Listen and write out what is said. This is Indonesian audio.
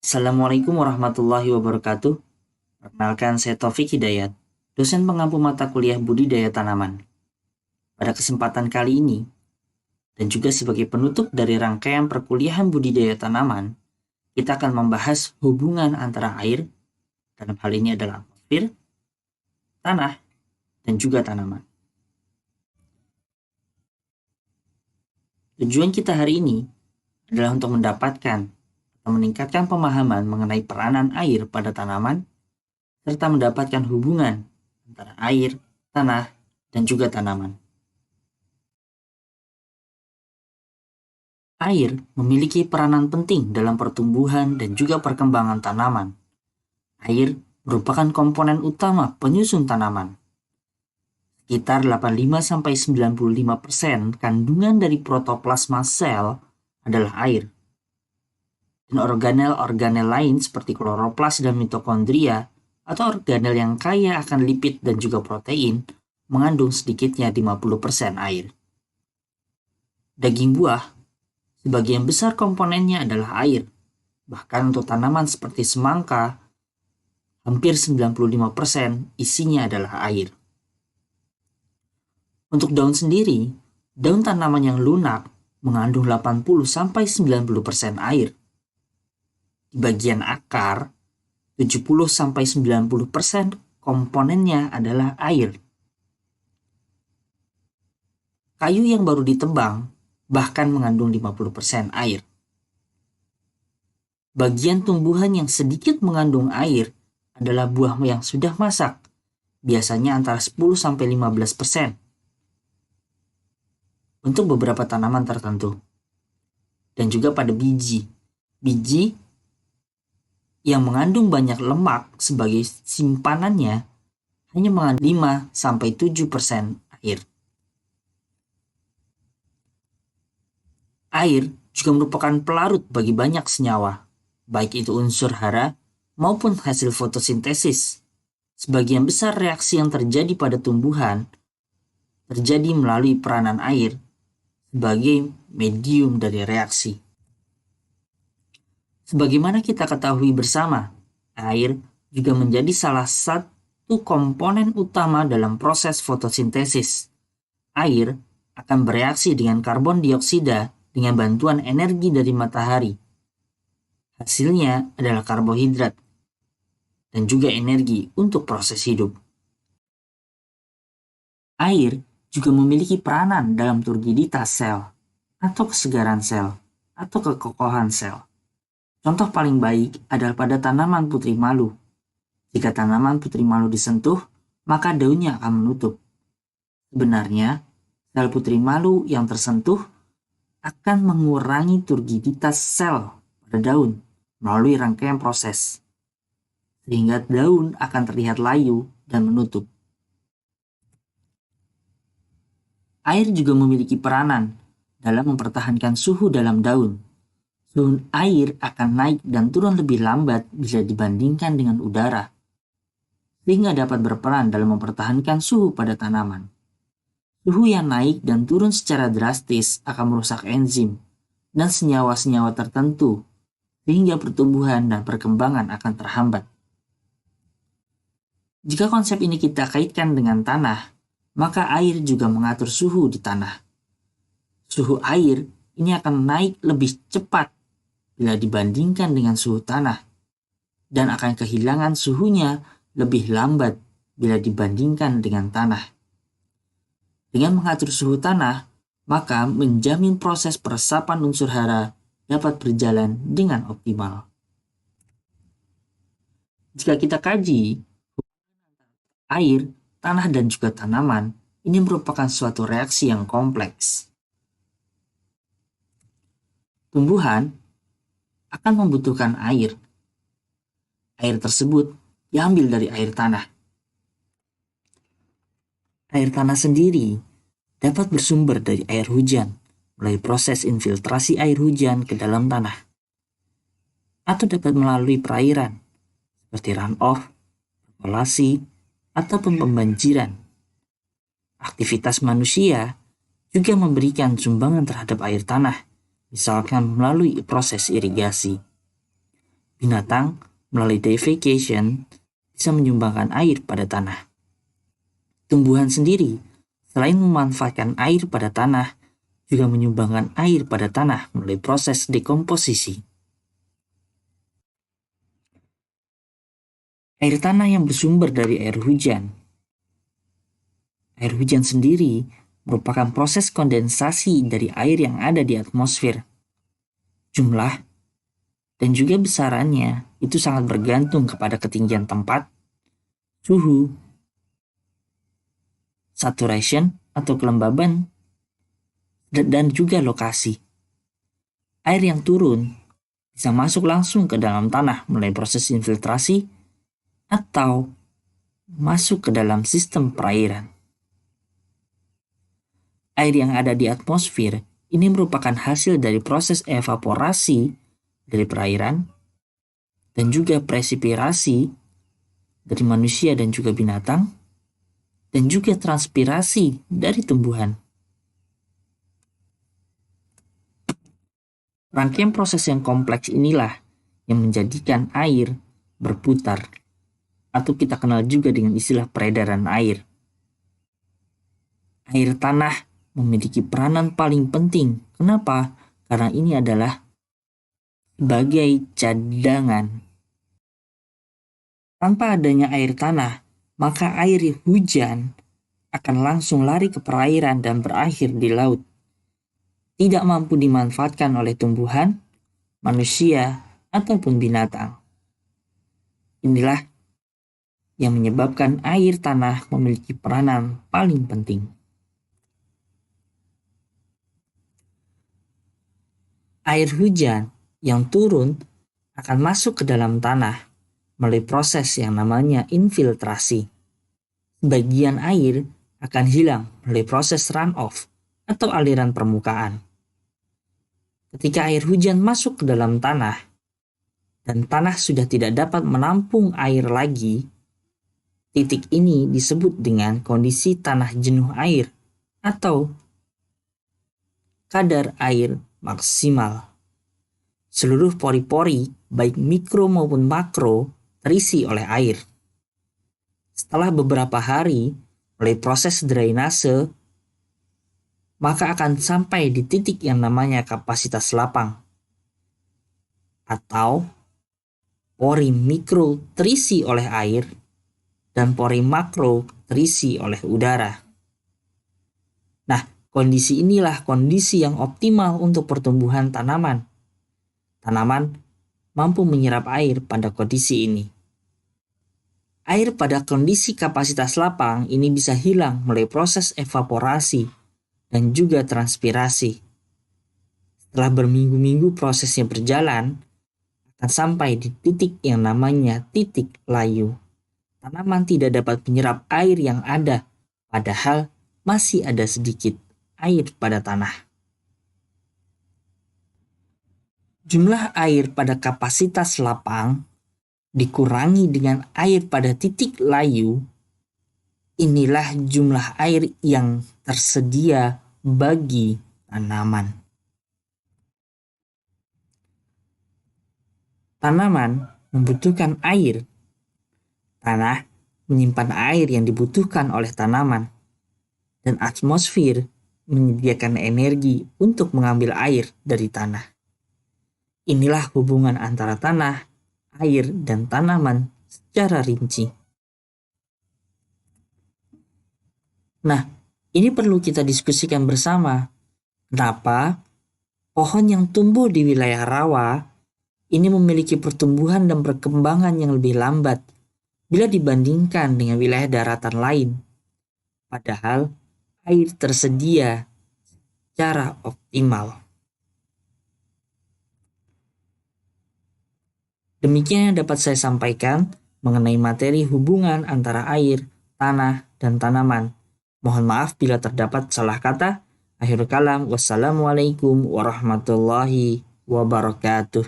Assalamualaikum warahmatullahi wabarakatuh. Perkenalkan, saya Taufik Hidayat, dosen pengampu mata kuliah budidaya tanaman. Pada kesempatan kali ini, dan juga sebagai penutup dari rangkaian perkuliahan budidaya tanaman, kita akan membahas hubungan antara air, dalam hal ini adalah atmosfer, tanah, dan juga tanaman. Tujuan kita hari ini adalah untuk mendapatkan atau meningkatkan pemahaman mengenai peranan air pada tanaman, serta mendapatkan hubungan antara air, tanah, dan juga tanaman. Air memiliki peranan penting dalam pertumbuhan dan juga perkembangan tanaman. Air merupakan komponen utama penyusun tanaman. Sekitar 85-95% kandungan dari protoplasma sel adalah air. Dan organel-organel lain seperti kloroplas dan mitokondria atau organel yang kaya akan lipid dan juga protein mengandung sedikitnya 50% air. Daging buah, sebagian besar komponennya adalah air. Bahkan untuk tanaman seperti semangka, hampir 95% isinya adalah air. Untuk daun sendiri, daun tanaman yang lunak mengandung 80-90% air. Di bagian akar, 70-90% komponennya adalah air. Kayu yang baru ditebang bahkan mengandung 50% air. Bagian tumbuhan yang sedikit mengandung air adalah buah yang sudah masak, biasanya antara 10-15%. Untuk beberapa tanaman tertentu. Dan juga pada biji. Biji yang mengandung banyak lemak sebagai simpanannya hanya mengandung 5-7% air. Air juga merupakan pelarut bagi banyak senyawa, baik itu unsur hara maupun hasil fotosintesis. Sebagian besar reaksi yang terjadi pada tumbuhan terjadi melalui peranan air sebagai medium dari reaksi. Sebagaimana kita ketahui bersama, air juga menjadi salah satu komponen utama dalam proses fotosintesis. Air akan bereaksi dengan karbon dioksida dengan bantuan energi dari matahari. Hasilnya adalah karbohidrat dan juga energi untuk proses hidup. Air juga memiliki peranan dalam turgiditas sel atau kesegaran sel atau kekokohan sel. Contoh paling baik adalah pada tanaman putri malu. Jika tanaman putri malu disentuh, maka daunnya akan menutup. Sebenarnya, sel putri malu yang tersentuh akan mengurangi turgiditas sel pada daun melalui rangkaian proses, sehingga daun akan terlihat layu dan menutup. Air juga memiliki peranan dalam mempertahankan suhu dalam daun. Suhu air akan naik dan turun lebih lambat bila dibandingkan dengan udara, sehingga dapat berperan dalam mempertahankan suhu pada tanaman. Suhu yang naik dan turun secara drastis akan merusak enzim dan senyawa-senyawa tertentu, sehingga pertumbuhan dan perkembangan akan terhambat. Jika konsep ini kita kaitkan dengan tanah, maka air juga mengatur suhu di tanah. Suhu air ini akan naik lebih cepat bila dibandingkan dengan suhu tanah, dan akan kehilangan suhunya lebih lambat bila dibandingkan dengan tanah. Dengan mengatur suhu tanah, maka menjamin proses peresapan unsur hara dapat berjalan dengan optimal. Jika kita kaji, air, tanah, dan juga tanaman, ini merupakan suatu reaksi yang kompleks. Tumbuhan akan membutuhkan air. Air tersebut diambil dari air tanah. Air tanah sendiri dapat bersumber dari air hujan melalui proses infiltrasi air hujan ke dalam tanah, atau dapat melalui perairan seperti runoff, perkolasi, ataupun pembanjiran. Aktivitas manusia juga memberikan sumbangan terhadap air tanah, misalkan melalui proses irigasi. Binatang melalui defecation bisa menyumbangkan air pada tanah. Tumbuhan sendiri, selain memanfaatkan air pada tanah, juga menyumbangkan air pada tanah melalui proses dekomposisi. Air tanah yang bersumber dari air hujan. Air hujan sendiri merupakan proses kondensasi dari air yang ada di atmosfer. Jumlah dan juga besarannya itu sangat bergantung kepada ketinggian tempat, suhu, saturation atau kelembaban, dan juga lokasi. Air yang turun bisa masuk langsung ke dalam tanah melalui proses infiltrasi atau masuk ke dalam sistem perairan. Air yang ada di atmosfer ini merupakan hasil dari proses evaporasi dari perairan dan juga presipirasi dari manusia dan juga binatang dan juga transpirasi dari tumbuhan. Rangkaian proses yang kompleks inilah yang menjadikan air berputar atau kita kenal juga dengan istilah peredaran air. Air tanah memiliki peranan paling penting. Kenapa? Karena ini adalah sebagai cadangan. Tanpa adanya air tanah, maka air hujan akan langsung lari ke perairan dan berakhir di laut. Tidak mampu dimanfaatkan oleh tumbuhan, manusia, ataupun binatang. Inilah yang menyebabkan air tanah memiliki peranan paling penting. Air hujan yang turun akan masuk ke dalam tanah melalui proses yang namanya infiltrasi. Sebagian air akan hilang melalui proses runoff atau aliran permukaan. Ketika air hujan masuk ke dalam tanah dan tanah sudah tidak dapat menampung air lagi, titik ini disebut dengan kondisi tanah jenuh air atau kadar air maksimal. Seluruh pori-pori, baik mikro maupun makro, terisi oleh air. Setelah beberapa hari, melalui proses drainase, maka akan sampai di titik yang namanya kapasitas lapang. Atau pori mikro terisi oleh air dan pori makro terisi oleh udara. Nah, kondisi inilah kondisi yang optimal untuk pertumbuhan tanaman. Tanaman mampu menyerap air pada kondisi ini. Air pada kondisi kapasitas lapang ini bisa hilang melalui proses evaporasi dan juga transpirasi. Setelah berminggu-minggu prosesnya berjalan, akan sampai di titik yang namanya titik layu. Tanaman tidak dapat menyerap air yang ada, padahal masih ada sedikit air pada tanah. Jumlah air pada kapasitas lapang dikurangi dengan air pada titik layu, inilah jumlah air yang tersedia bagi tanaman. Tanaman membutuhkan air. Tanah menyimpan air yang dibutuhkan oleh tanaman. Dan atmosfer menyediakan energi untuk mengambil air dari tanah. Inilah hubungan antara tanah, air, dan tanaman secara rinci. Nah, ini perlu kita diskusikan bersama. Kenapa pohon yang tumbuh di wilayah rawa ini memiliki pertumbuhan dan perkembangan yang lebih lambat bila dibandingkan dengan wilayah daratan lain. Padahal air tersedia secara optimal. Demikian yang dapat saya sampaikan mengenai materi hubungan antara air, tanah, dan tanaman. Mohon maaf bila terdapat salah kata. Akhirul kalam, wassalamualaikum warahmatullahi wabarakatuh.